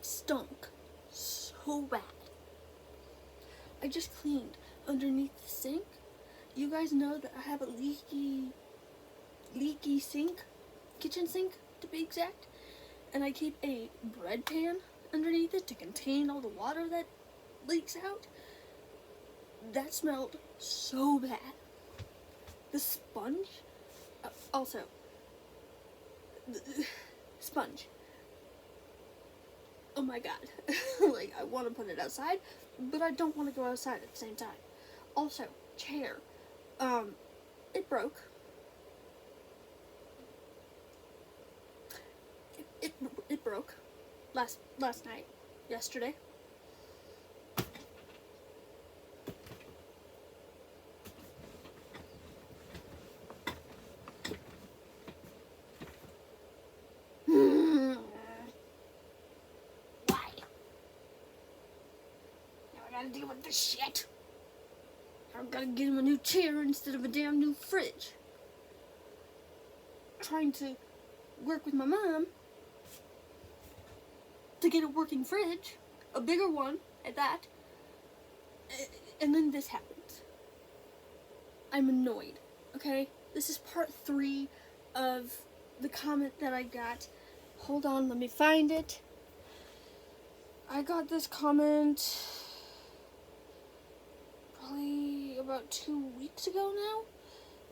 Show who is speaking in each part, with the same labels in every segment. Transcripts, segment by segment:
Speaker 1: It stunk so bad. I just cleaned underneath the sink. You guys know that I have a leaky sink, kitchen sink to be exact, and I keep a bread pan underneath it to contain all the water that leaks out. That smelled so bad. The sponge, also, sponge. Oh my god. Like, I want to put it outside, but I don't want to go outside at the same time. Also, chair. It broke. It broke last night, yesterday. Why? Now I gotta deal with this shit. I've gotta get him a new chair instead of a damn new fridge. Trying to work with my mom to get a working fridge, a bigger one at that, and then this happens. I'm annoyed, okay? This is part 3 of the comment that I got. Hold on, let me find it. I got this comment probably about 2 weeks ago now,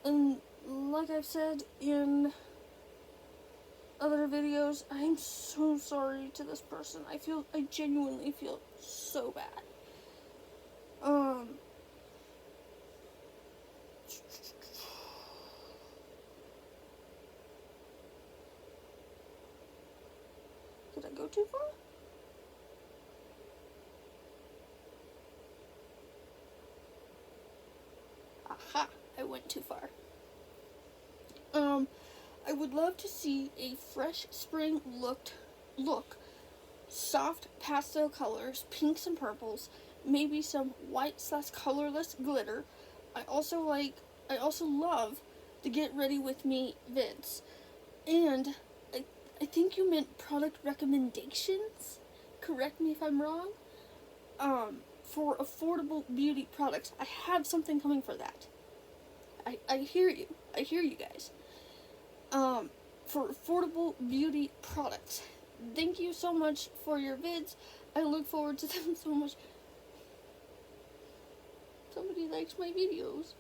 Speaker 1: and like I've said in other videos, I'm so sorry to this person. I genuinely feel so bad. Did I go too far? Aha, I went too far. I would love to see a fresh spring look, soft pastel colors, pinks and purples, maybe some white/colorless glitter. I also love the get ready with me vids. And I think you meant product recommendations. Correct me if I'm wrong. For affordable beauty products. I have something coming for that. I hear you. I hear you guys. For affordable beauty products. Thank you so much for your vids. I look forward to them so much. Somebody likes my videos.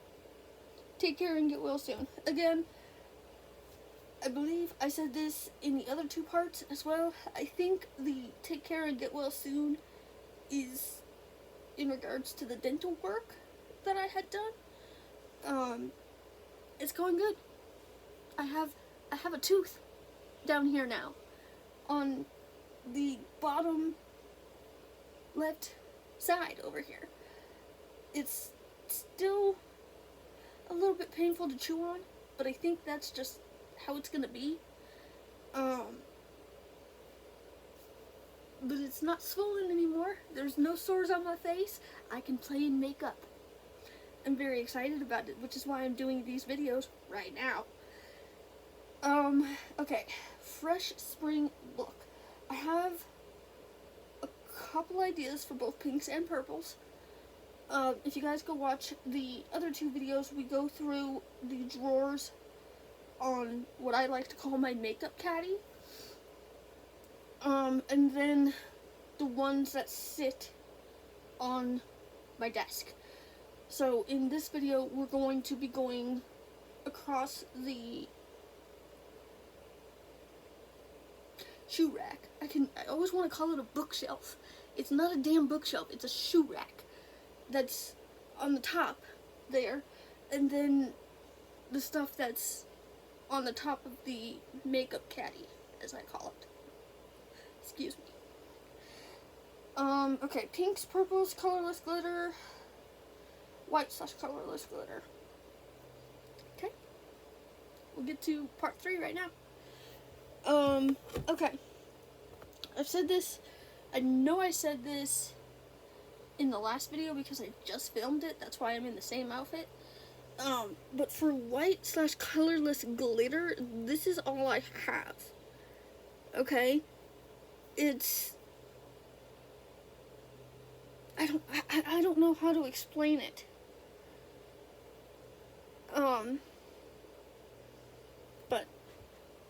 Speaker 1: Take care and get well soon. Again, I believe I said this in the other 2 parts as well. I think the take care and get well soon is in regards to the dental work that I had done. It's going good. I have a tooth down here now on the bottom left side over here. It's still a little bit painful to chew on, but I think that's just how it's gonna be. But it's not swollen anymore. There's no sores on my face. I can play in makeup. I'm very excited about it, which is why I'm doing these videos right now. Okay, fresh spring look. I have a couple ideas for both pinks and purples. If you guys go watch the other 2 videos, we go through the drawers on what I like to call my makeup caddy. And then the ones that sit on my desk. So in this video, we're going to be going across the shoe rack. I always want to call it a bookshelf. It's not a damn bookshelf, it's a shoe rack that's on the top there, and then the stuff that's on the top of the makeup caddy, as I call it. Excuse me. Okay, pinks, purples, colorless glitter, white/colorless glitter. Okay, we'll get to part 3 right now. Okay. I've said this, I know I said this in the last video because I just filmed it, that's why I'm in the same outfit. But for white/colorless glitter, this is all I have. Okay? It's I don't know how to explain it. But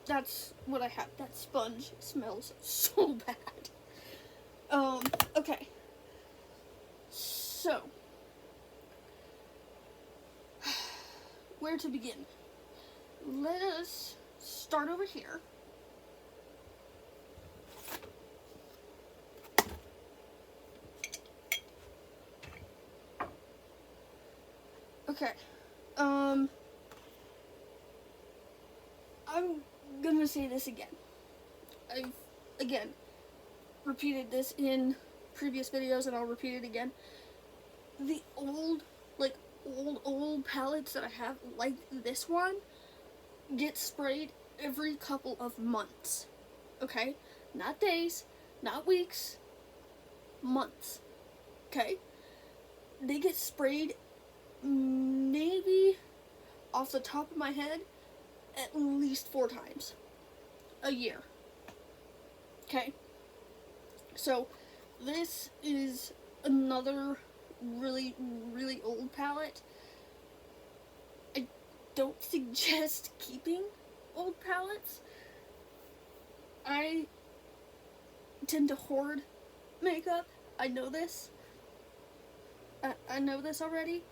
Speaker 1: that's what I have. That sponge smells so bad. Okay. So, where to begin? Let us start over here. Okay. I'm gonna say this again. I've, again, repeated this in previous videos, and I'll repeat it again. The old palettes that I have, like this one, get sprayed every couple of months. Okay? Not days, not weeks, months. Okay? They get sprayed, maybe off the top of my head, at least 4 times a year. Okay? So, this is another really, really old palette. I don't suggest keeping old palettes. I tend to hoard makeup. I know this. I know this already.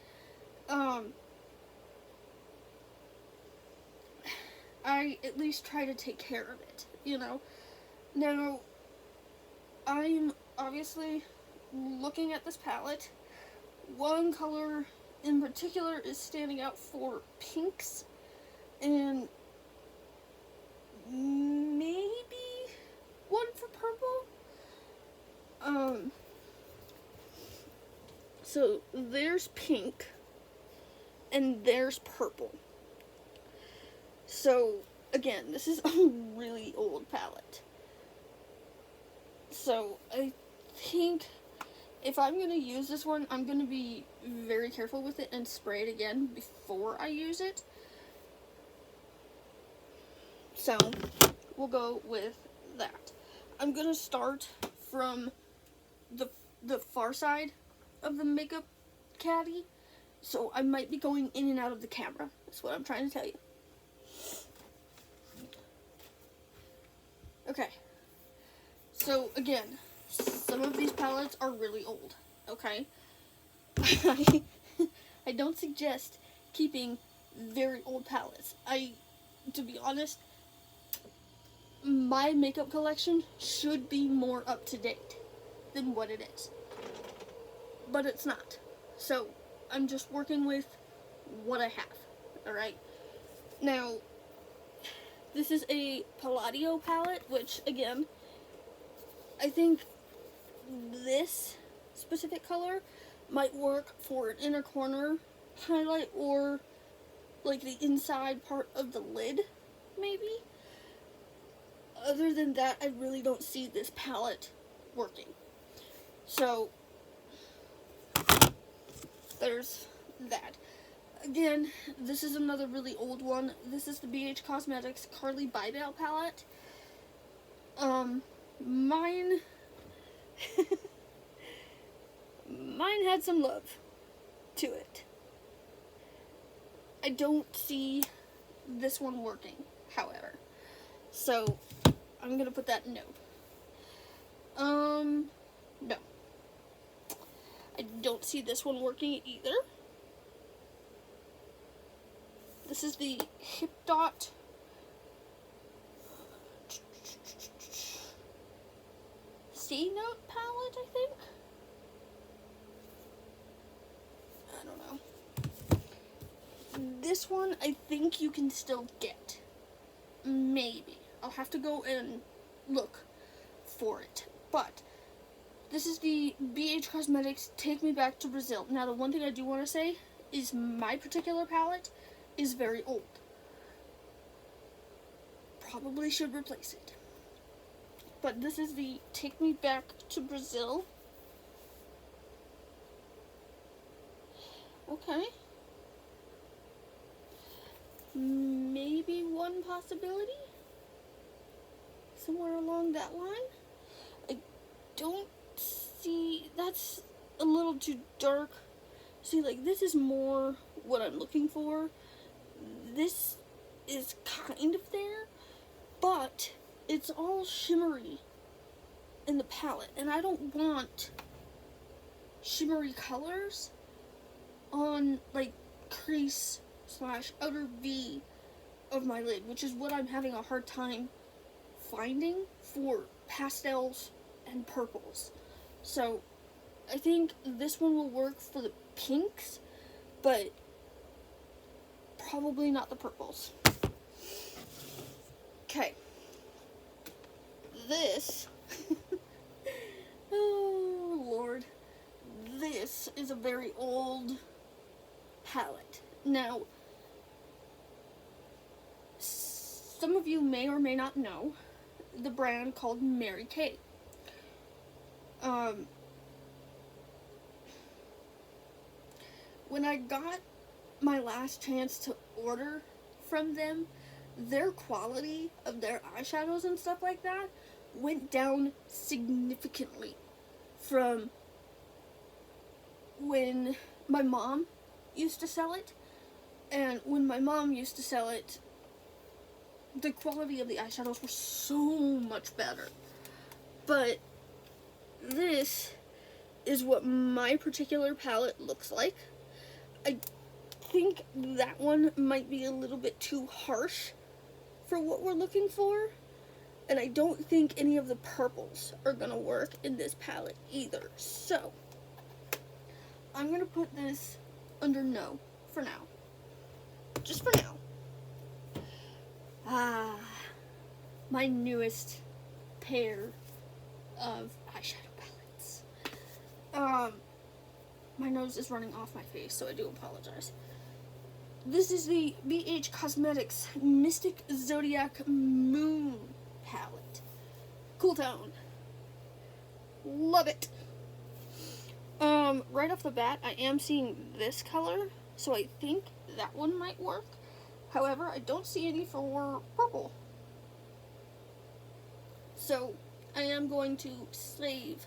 Speaker 1: I at least try to take care of it, you know. Now, I'm obviously looking at this palette. One color in particular is standing out for pinks, and maybe one for purple. So there's pink, and there's purple. So, again, this is a really old palette. So, I think if I'm going to use this one, I'm going to be very careful with it and spray it again before I use it. So, we'll go with that. I'm going to start from the far side of the makeup caddy. So, I might be going in and out of the camera. That's what I'm trying to tell you. Okay, so again, some of these palettes are really old, okay? I don't suggest keeping very old palettes. To be honest, my makeup collection should be more up to date than what it is. But it's not. So, I'm just working with what I have, alright? Now, this is a Palladio palette, which, again, I think this specific color might work for an inner corner highlight or, like, the inside part of the lid, maybe. Other than that, I really don't see this palette working. So, there's that. Again, this is another really old one. This is the BH Cosmetics Carly Bybel palette. Mine had some love to it. I don't see this one working, however. So, I'm gonna put that no. No. I don't see this one working either. This is the Hip Dot C-Note palette, I think? I don't know. This one, I think you can still get. Maybe. I'll have to go and look for it. But, this is the BH Cosmetics Take Me Back to Brazil. Now, the one thing I do want to say is my particular palette is very old. Probably should replace it. But this is the Take Me Back to Brazil. Okay. Maybe one possibility? Somewhere along that line? I don't see... That's a little too dark. See, like, this is more what I'm looking for. This is kind of there, but it's all shimmery in the palette, and I don't want shimmery colors on, like, crease / outer V of my lid, which is what I'm having a hard time finding for pastels and purples. So I think this one will work for the pinks, but probably not the purples. Okay. This, oh Lord, this is a very old palette. Now, some of you may or may not know the brand called Mary Kay. When I got my last chance to order from them, their quality of their eyeshadows and stuff like that went down significantly from when my mom used to sell it. And when my mom used to sell it, the quality of the eyeshadows were so much better. But this is what my particular palette looks like. I think that one might be a little bit too harsh for what we're looking for. And I don't think any of the purples are going to work in this palette either. So, I'm going to put this under no for now. Just for now. My newest pair of eyeshadow palettes. My nose is running off my face, so I do apologize. This is the BH Cosmetics Mystic Zodiac Moon palette. Cool tone. Love it. Right off the bat, I am seeing this color, so I think that one might work. However, I don't see any for purple. So, I am going to save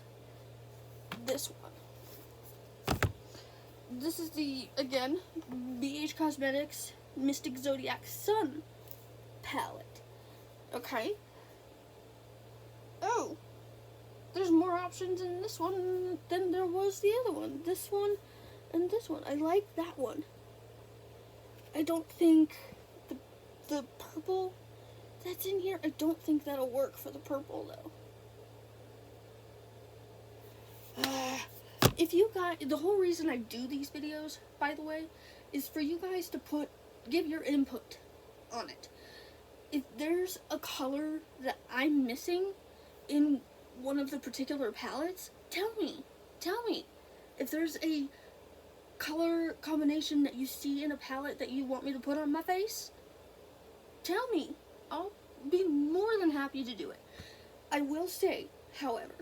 Speaker 1: this one. This is the, again, BH Cosmetics Mystic Zodiac Sun palette. Okay. Oh. There's more options in this one than there was the other one. This one and this one. I like that one. I don't think the purple that's in here, I don't think that'll work for the purple, though. If you guys, the whole reason I do these videos, by the way, is for you guys to give your input on it. If there's a color that I'm missing in one of the particular palettes, tell me. If there's a color combination that you see in a palette that you want me to put on my face, tell me. I'll be more than happy to do it. I will say, however,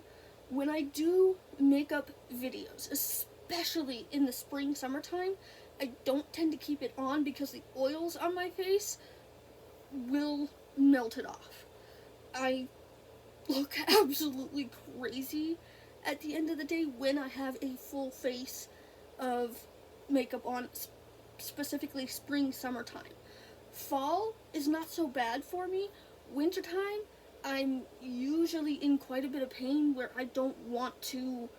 Speaker 1: when I do makeup videos, especially in the spring, summertime, I don't tend to keep it on because the oils on my face will melt it off. I look absolutely crazy at the end of the day when I have a full face of makeup on, specifically spring, summertime. Fall is not so bad for me. Wintertime, I'm usually in quite a bit of pain where I don't want to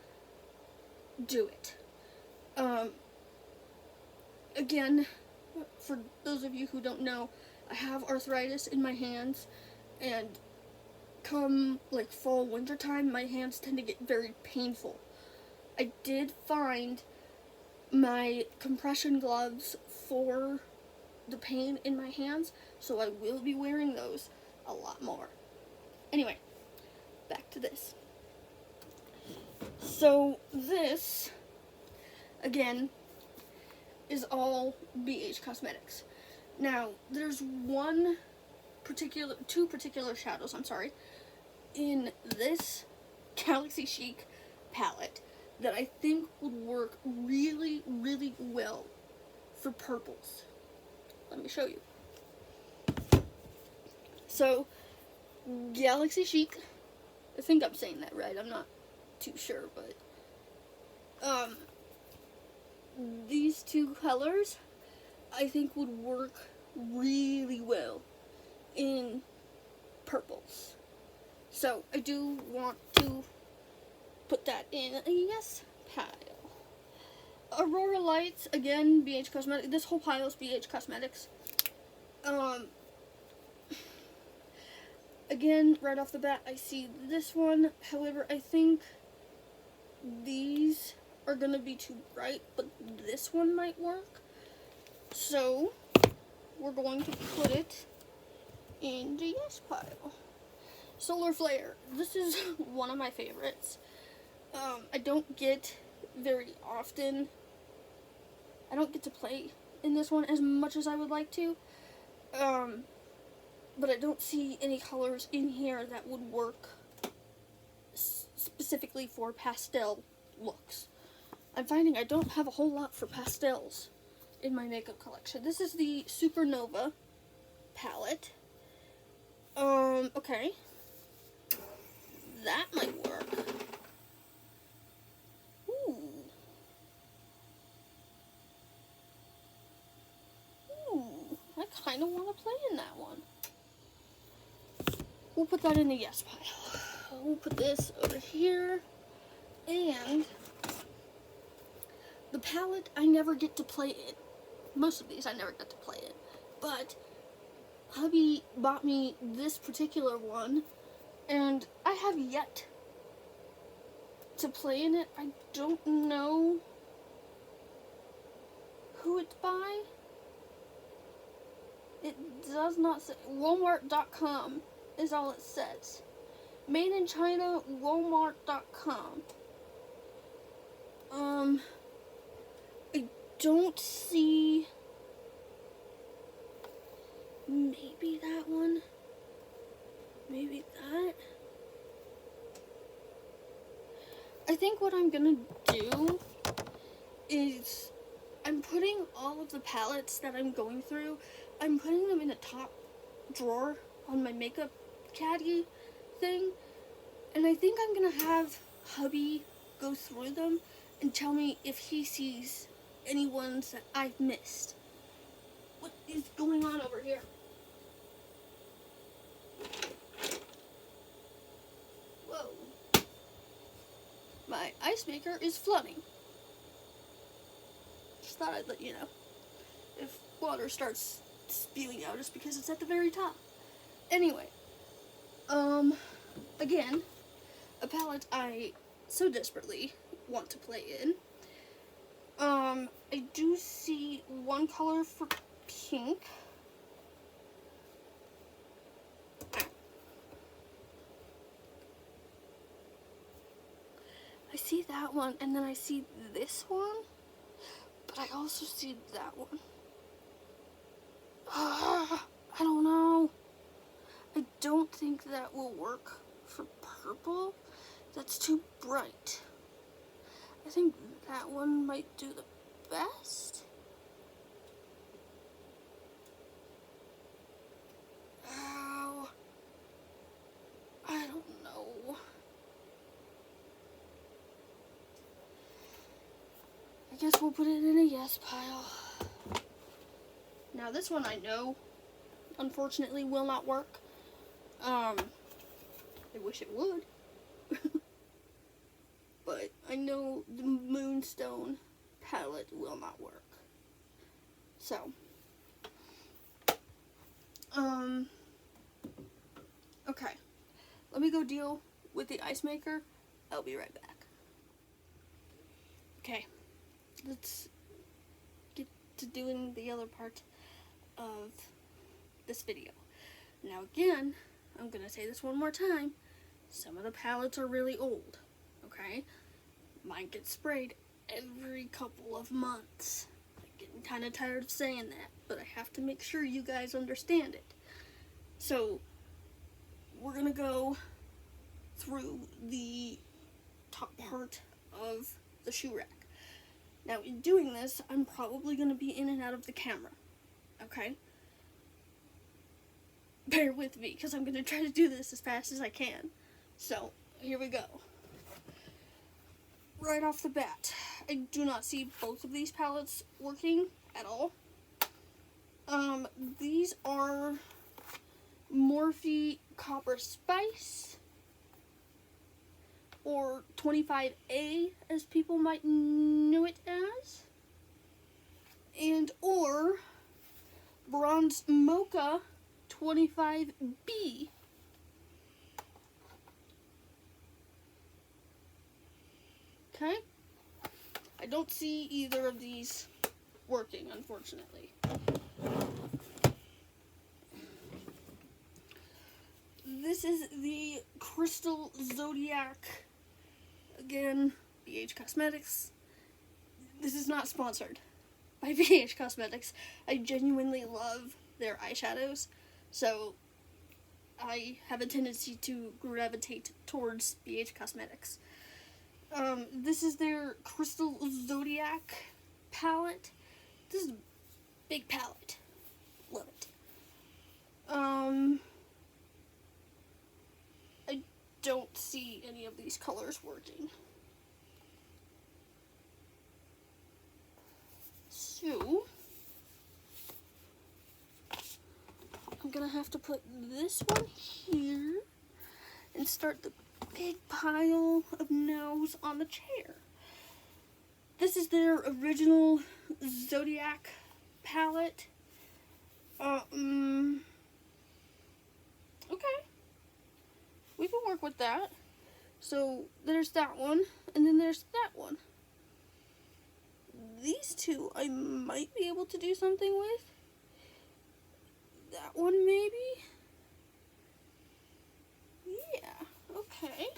Speaker 1: do it. Again, for those of you who don't know, I have arthritis in my hands, and come like fall, winter time, my hands tend to get very painful. I did find my compression gloves for the pain in my hands, so I will be wearing those a lot more. Anyway, back to this. So this, again, is all BH Cosmetics. Now, there's two particular shadows, in this Galaxy Chic palette that I think would work really, really well for purples. Let me show you. So, Galaxy Chic, I think I'm saying that right, I'm not too sure, but Um, these two colors I think would work really well in purples. So I do want to put that in a yes pile. Aurora Lights, again, BH Cosmetics. This whole pile is BH Cosmetics. Again, right off the bat, I see this one. However, I think these are going to be too bright, but this one might work. So, we're going to put it in the yes pile. Solar Flare. This is one of my favorites. I don't get very often. I don't get to play in this one as much as I would like to. But I don't see any colors in here that would work specifically for pastel looks. I'm finding I don't have a whole lot for pastels in my makeup collection. This is the Supernova palette. Okay. That might work. I kind of want to play in that one. We'll put that in the yes pile. We'll put this over here. And the palette I never get to play in. Most of these I never get to play in. But hubby bought me this particular one, and I have yet to play in it. I don't know who it's by. It does not say. Walmart.com is all it says. Made in China, Walmart.com. I don't see. Maybe that one. Maybe that. I think what I'm gonna do is I'm putting all of the palettes that I'm going through, I'm putting them in a top drawer on my makeup caddy thing, and I think I'm gonna have hubby go through them and tell me if he sees any ones that I've missed. What is going on over here? Whoa. My ice maker is flooding. Just thought I'd let you know. If water starts spewing out, it's because it's at the very top. Anyway, again, a palette I so desperately want to play in. I do see one color for pink. I see that one, and then I see this one, but I also see that one. I don't know. I don't think that will work for purple. That's too bright. I think that one might do the best. Ow. I don't know. I guess we'll put it in a yes pile. Now this one I know, unfortunately, will not work. I wish it would. But I know the Moonstone palette will not work. So, okay. Let me go deal with the ice maker. I'll be right back. Okay. Let's get to doing the other part of this video. Now again, I'm going to say this one more time. Some of the palettes are really old. Okay? Mine gets sprayed every couple of months. I'm getting kind of tired of saying that, but I have to make sure you guys understand it. So, we're going to go through the top part of the shoe rack. Now, in doing this, I'm probably going to be in and out of the camera. Okay? Bear with me, because I'm going to try to do this as fast as I can. So, here we go. right off the bat, I do not see both of these palettes working at all. These are Morphe Copper Spice, or 25A as people might know it as, and or Bronze Mocha 25B. Okay? I don't see either of these working, unfortunately. This is the Crystal Zodiac. Again, BH Cosmetics. This is not sponsored by BH Cosmetics. I genuinely love their eyeshadows, so I have a tendency to gravitate towards BH Cosmetics. This is their Crystal Zodiac palette. This is a big palette. Love it. I don't see any of these colors working. So, I'm gonna have to put this one here and start the big pile of no's on the chair. This is their original Zodiac palette. Okay. We can work with that. So, there's that one, and then there's that one. These two I might be able to do something with. That one maybe? Yeah, okay.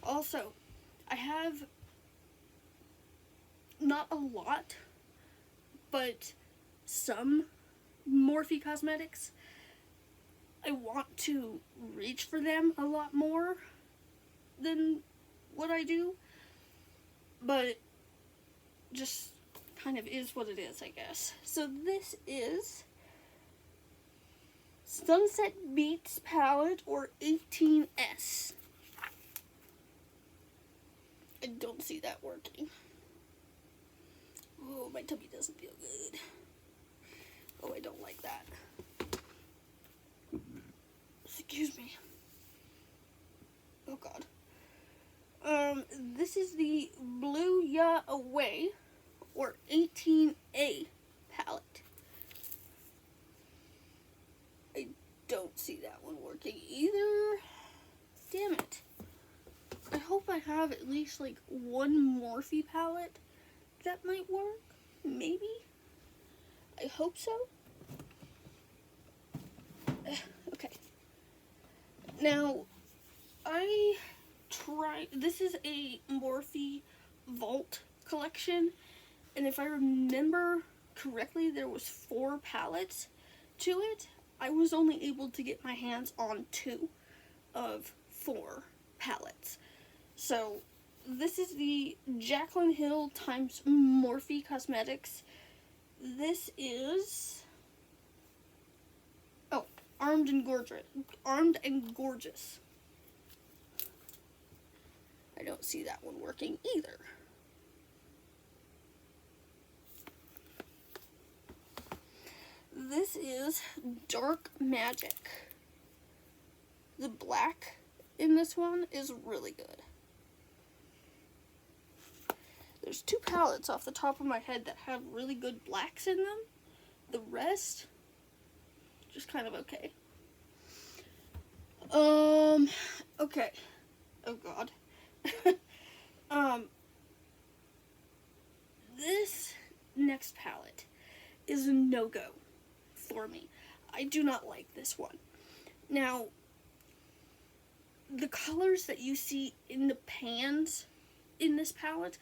Speaker 1: Also, I have not a lot, but some Morphe Cosmetics. I want to reach for them a lot more than what I do, but just kind of is what it is, I guess. So this is Sunset Beats palette, or 18S. I don't see that working. Oh, my tummy doesn't feel good. Oh, I don't like that. Excuse me. Oh, God. This is the Blue Ya Away, or 18A palette. I don't see that one working either. Damn it. I hope I have at least like one Morphe palette that might work. Maybe. I hope so. Okay. Now, this is a Morphe Vault collection, and if I remember correctly, there was 4 palettes to it. I was only able to get my hands on 2 of 4 palettes. So, this is the Jaclyn Hill times Morphe Cosmetics. This is Armed and Gorgeous. I don't see that one working either. This is Dark Magic. The black in this one is really good. There's 2 palettes off the top of my head that have really good blacks in them. The rest, just kind of okay. Okay. Oh, God. This next palette is a no-go for me. I do not like this one. Now, the colors that you see in the pans in this palette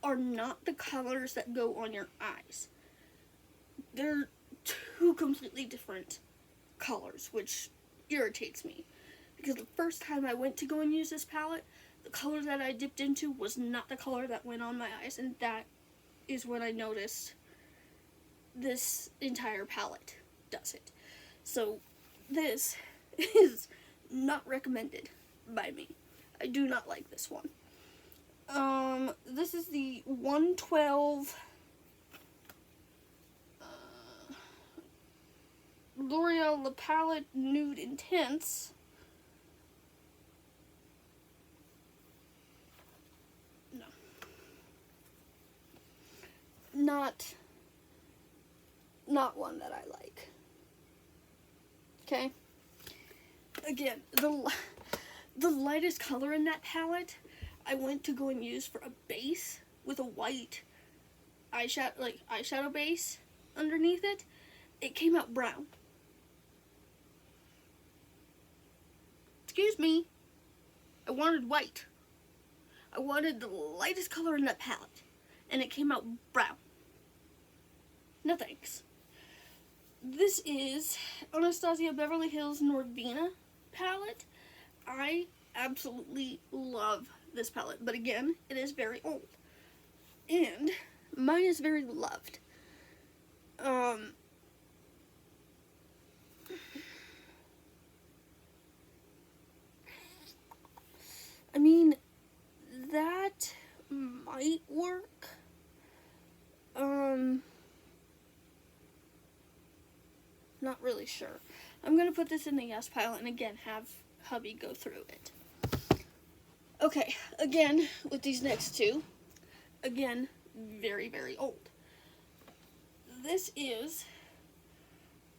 Speaker 1: are not the colors that go on your eyes. They're 2 completely different colors, which irritates me. Because the first time I went to go and use this palette, the color that I dipped into was not the color that went on my eyes, and that is when I noticed this entire palette does it. So this is not recommended by me. I do not like this one. This is the 112 L'Oreal La Palette Nude Intense. No. Not one that I like. Okay? Again, the lightest color in that palette, I went to go and use for a base with a white eyeshadow base underneath it. It came out brown. Excuse me. I wanted white. I wanted the lightest color in that palette, and it came out brown. No thanks. This is Anastasia Beverly Hills Norvina palette. I absolutely love this palette, but again, it is very old. And mine is very loved. I mean, that might work. Not really sure. I'm gonna put this in the yes pile and again have hubby go through it. Okay, again, with these next two, again, very, very old. This is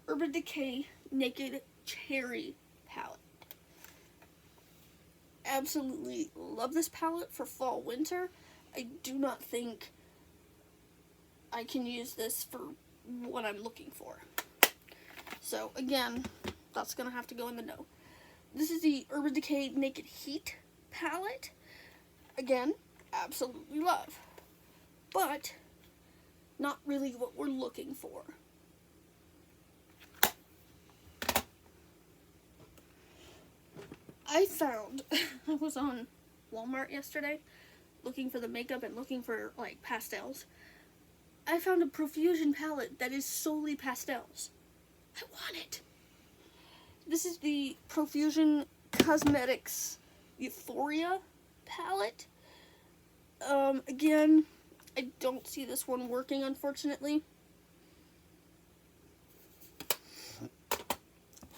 Speaker 1: Urban Decay Naked Cherry palette. Absolutely love this palette for fall, winter. I do not think I can use this for what I'm looking for. So, again, that's going to have to go in the no. This is the Urban Decay Naked Heat palette. Again, absolutely love. But, not really what we're looking for. I found, I was on Walmart yesterday looking for the makeup and looking for, like, pastels. I found a Profusion palette that is solely pastels. I want it. This is the Profusion Cosmetics Euphoria palette. Again, I don't see this one working, unfortunately.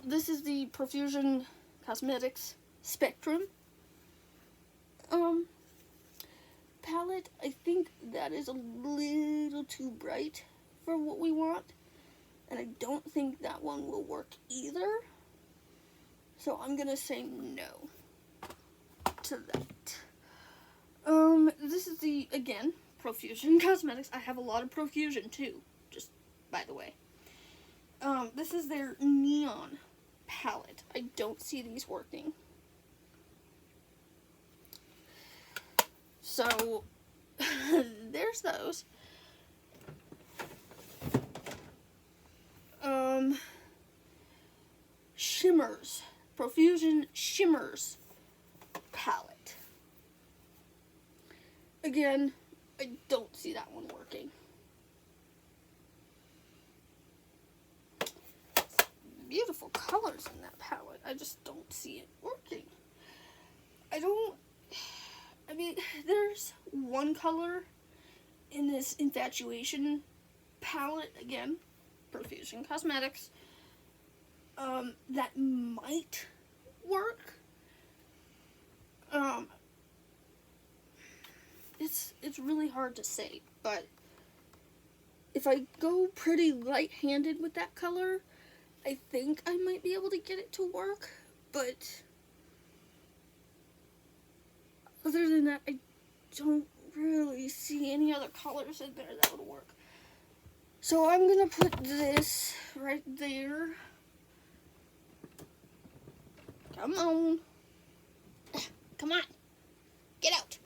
Speaker 1: This is the Profusion Cosmetics Spectrum palette. I think that is a little too bright for what we want, and I don't think that one will work either, so I'm gonna say no to that. This is the, again, Profusion Cosmetics. I have a lot of Profusion too, just by the way. This is their Neon palette. I don't see these working. So, there's those. Shimmers. Profusion Shimmers palette. Again, I don't see that one working. Beautiful colors in that palette. I just don't see it working. I mean, there's one color in this Infatuation palette, again, Profusion Cosmetics, that might work. It's really hard to say, but if I go pretty light-handed with that color, I think I might be able to get it to work, but other than that, I don't really see any other colors in there that would work. So I'm gonna put this right there. Come on. Come on. Get out.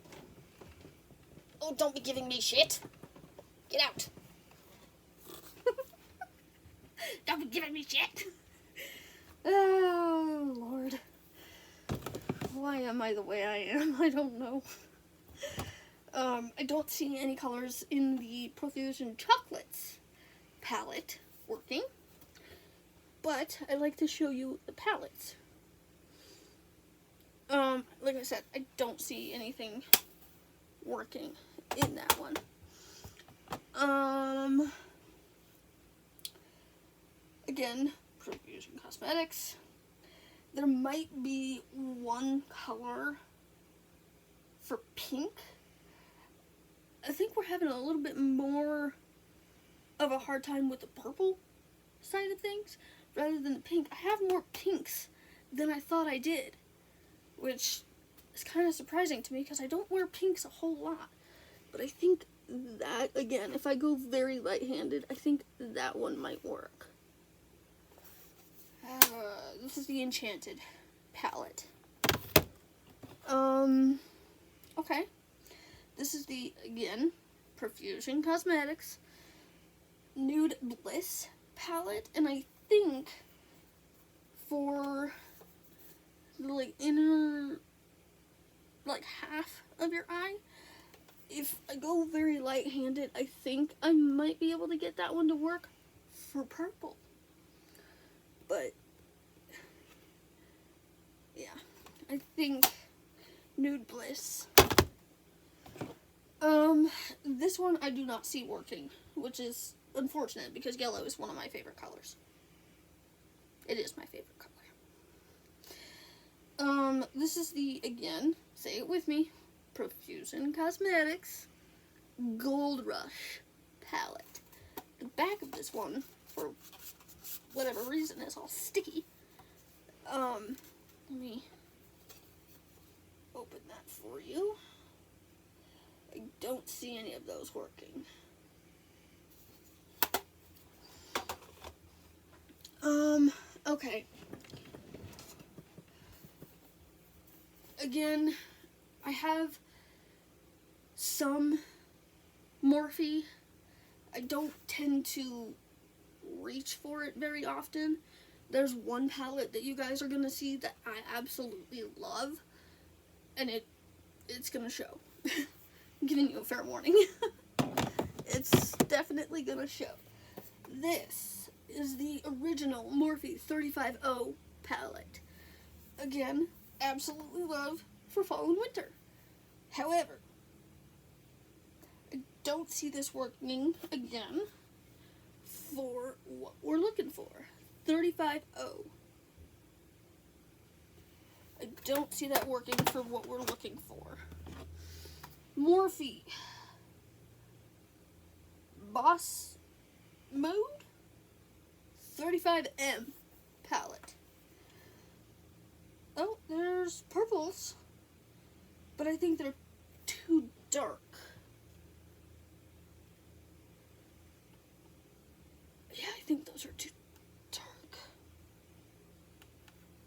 Speaker 1: Oh, don't be giving me shit. Get out. Don't be giving me shit. Oh, Lord. Why am I the way I am? I don't know. I don't see any colors in the Profusion Chocolates palette working, but I like to show you the palettes. Like I said, I don't see anything working in that one. Again, Profusion Cosmetics. There might be one color for pink. I think we're having a little bit more of a hard time with the purple side of things rather than the pink. I have more pinks than I thought I did, which is kind of surprising to me because I don't wear pinks a whole lot. But I think that, again, if I go very light-handed, I think that one might work. This is the Enchanted palette. Okay. This is the, again, Profusion Cosmetics Nude Bliss palette, and I think for the, like, inner, like, half of your eye, if I go very light-handed, I think I might be able to get that one to work for purple. But, yeah, I think Nude Bliss. This one I do not see working, which is unfortunate because yellow is one of my favorite colors. It is my favorite color. This is the, again, say it with me, Profusion Cosmetics Gold Rush palette. The back of this one, for whatever reason, is all sticky. Let me open that for you. I don't see any of those working. Okay. Again, I have some Morphe. I don't tend to reach for it very often. There's one palette that you guys are gonna see that I absolutely love, and it's gonna show. I'm giving you a fair warning. It's definitely gonna show. This is the original Morphe 35O palette. Again, absolutely love for fall and winter. However, I don't see this working again for what we're looking for. 35O. I don't see that working for what we're looking for. Morphe Boss Mode 35M palette. Oh, there's purples, but I think they're too dark. Yeah, I think those are too dark.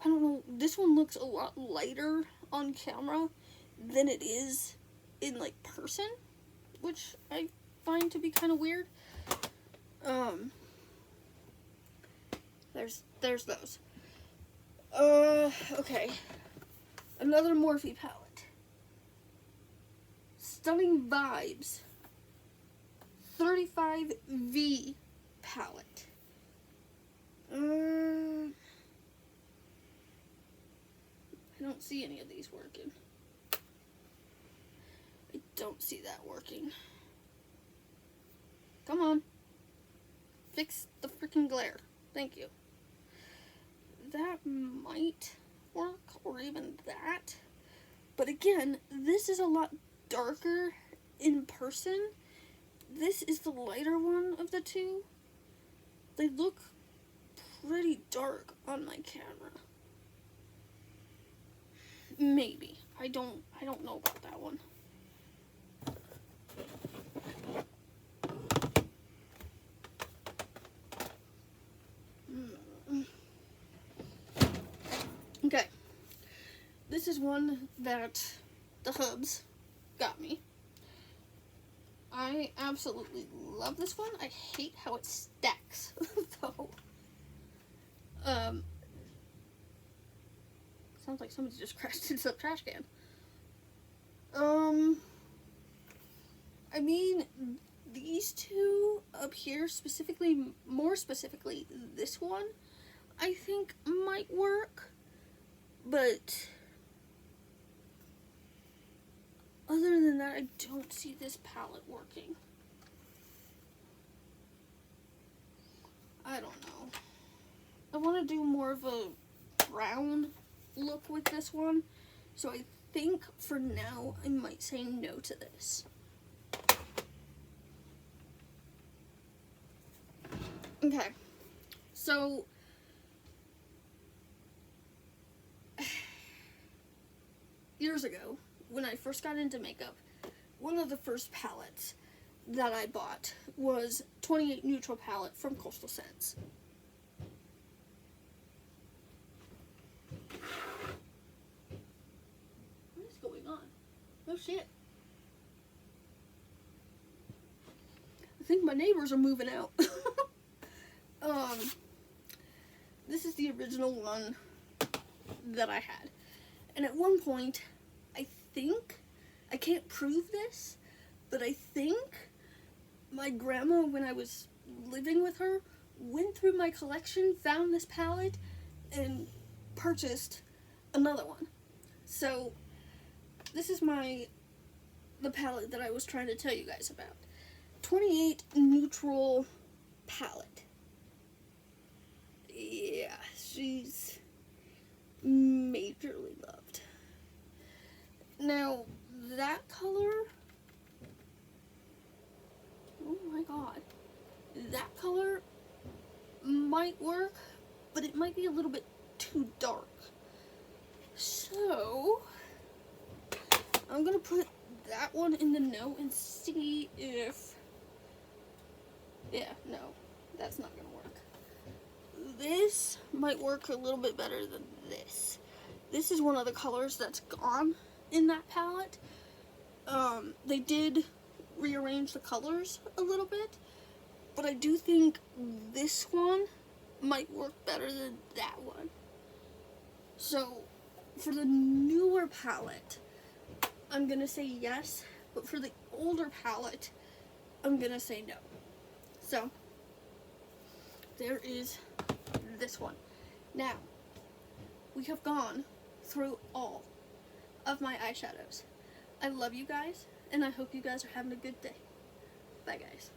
Speaker 1: I don't know, this one looks a lot lighter on camera than it is in, like, person, which I find to be kind of weird. There's those. Okay. Another Morphe palette. Stunning Vibes 35V palette. I don't see any of these working. I don't see that working. Come on. Fix the freaking glare. Thank you. That might work, or even that. But again, this is a lot darker in person. This is the lighter one of the two. They look pretty dark on my camera. Maybe. I don't know about that one. Okay. This is one that the hubs got me. I absolutely love this one. I hate how it stacks, though. Sounds like somebody just crashed into the trash can. I mean, these two up here, specifically, more specifically, this one, I think might work, but and that I don't see this palette working. I don't know. I want to do more of a brown look with this one, so I think for now I might say no to this. Okay, so years ago, when I first got into makeup, one of the first palettes that I bought was 28 Neutral palette from Coastal Scents. What is going on? Oh shit. I think my neighbors are moving out. This is the original one that I had. And at one point, I think, I can't prove this, but I think my grandma, when I was living with her, went through my collection, found this palette, and purchased another one. So, this is the palette that I was trying to tell you guys about. 28 Neutral palette. Yeah, she's majorly loved. Now, that color, oh my god, that color might work, but it might be a little bit too dark. So, I'm gonna put that one in the no and see if, yeah, no, that's not gonna work. This might work a little bit better than this. This is one of the colors that's gone in that palette. They did rearrange the colors a little bit, but I do think this one might work better than that one. So, for the newer palette, I'm gonna say yes, but for the older palette, I'm gonna say no. So, there is this one. Now, we have gone through all of my eyeshadows. I love you guys, and I hope you guys are having a good day. Bye, guys.